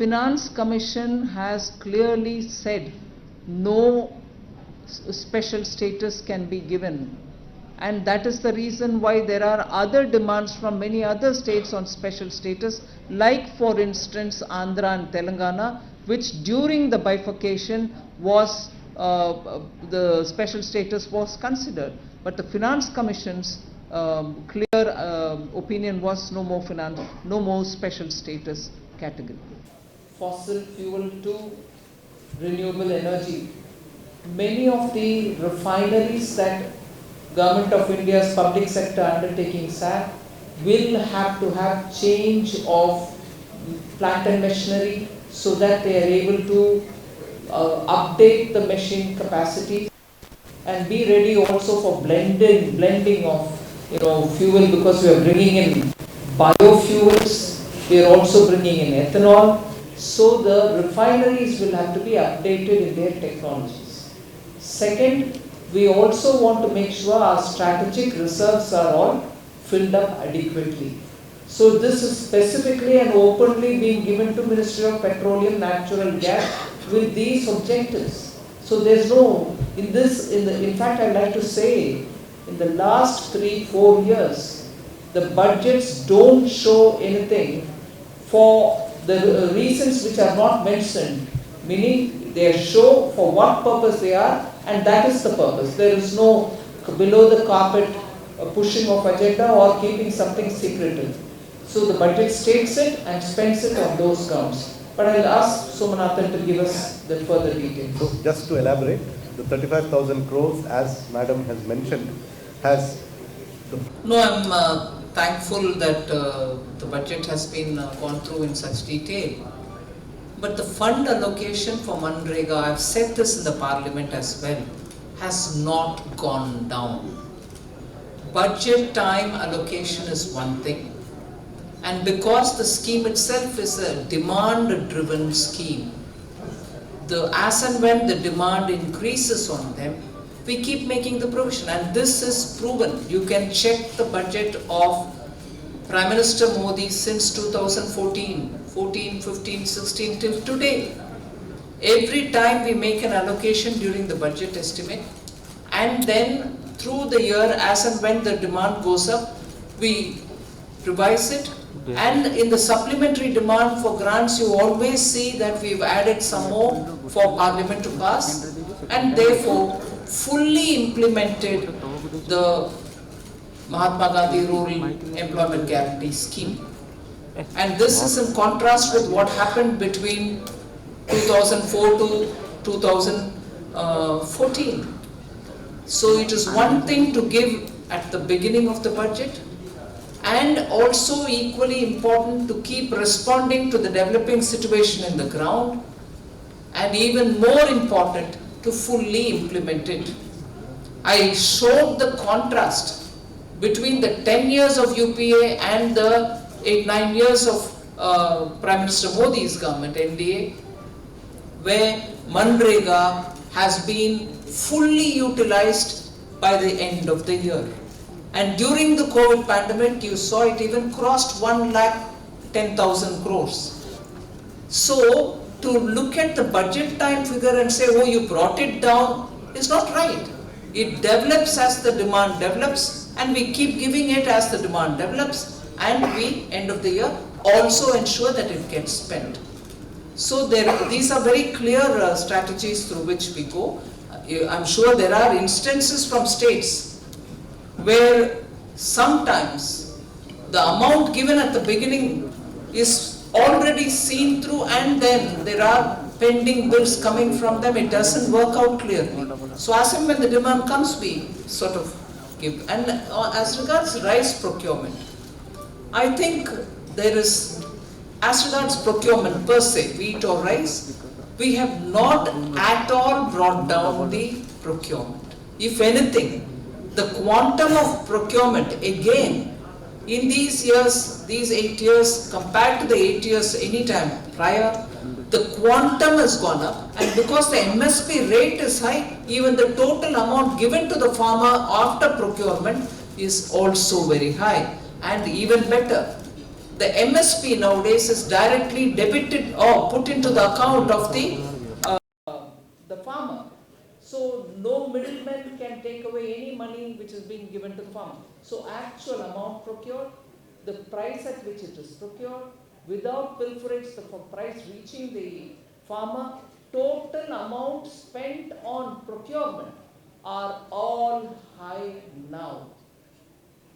Finance Commission has clearly said no special status can be given, and that is the reason why there are other demands from many other states on special status, like for instance Andhra and Telangana, which during the bifurcation was the special status was considered, but the Finance Commission's clear opinion was no more special status category. Fossil fuel to renewable energy. Many of the refineries that Government of India's public sector undertakings have will have to have change of plant and machinery so that they are able to update the machine capacity and be ready also for blending of fuel, because we are bringing in biofuels, we are also bringing in ethanol. So the refineries will have to be updated in their technologies. Second, we also want to make sure our strategic reserves are all filled up adequately. So this is specifically and openly being given to Ministry of Petroleum, Natural Gas with these objectives. So there's no, in fact I'd like to say, in the last 3-4 years, the budgets don't show anything for the reasons which are not mentioned, meaning they show for what purpose they are, and that is the purpose. There is no below the carpet pushing of agenda or keeping something secretive. So the budget states it and spends it on those grounds. But I'll ask Somanathan to give us the further details. So just to elaborate, the 35,000 crores, as Madam has mentioned, has... No, I'm thankful that the budget has been gone through in such detail. But the fund allocation for Manrega, I've said this in the Parliament as well, has not gone down. Budget time allocation is one thing, and because the scheme itself is a demand-driven scheme, as and when the demand increases on them, we keep making the provision, and this is proven. You can check the budget of Prime Minister Modi since 2014, 14, 15, 16 till today. Every time we make an allocation during the budget estimate, and then through the year, as and when the demand goes up, we revise it. And in the supplementary demand for grants, you always see that we've added some more for Parliament to pass, and therefore fully implemented the Mahatma Gandhi Rural Employment Guarantee Scheme. And this is in contrast with what happened between 2004 to 2014. So it is one thing to give at the beginning of the budget, and also equally important to keep responding to the developing situation in the ground, and even more important to fully implement it. I showed the contrast between the 10 years of UPA and the 8-9 years of Prime Minister Modi's government, NDA, where Manrega has been fully utilized by the end of the year. And during the COVID pandemic, you saw it even crossed 1,10,000 crores. So to look at the budget time figure and say, oh, you brought it down, is not right. It develops as the demand develops, and we keep giving it as the demand develops, and we, end of the year, also ensure that it gets spent. So these are very clear strategies through which we go. I'm sure there are instances from states where sometimes the amount given at the beginning is already seen through, and then there are pending bills coming from them. It doesn't work out clearly. So as and when the demand comes, we sort of give. And as regards rice procurement, I think there is, as regards procurement per se, wheat or rice, we have not at all brought down the procurement. If anything, the quantum of procurement, again, in these years, these 8 years, compared to the 8 years any time prior, the quantum has gone up, and because the MSP rate is high, even the total amount given to the farmer after procurement is also very high. And even better, the MSP nowadays is directly debited or put into the account of the farmer. So no middleman can take away any money which is being given to the farmer. So actual amount procured, the price at which it is procured, without pilferage, the price reaching the farmer, total amount spent on procurement are all high now.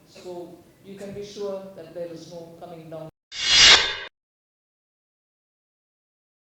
So you can be sure that there is no coming down.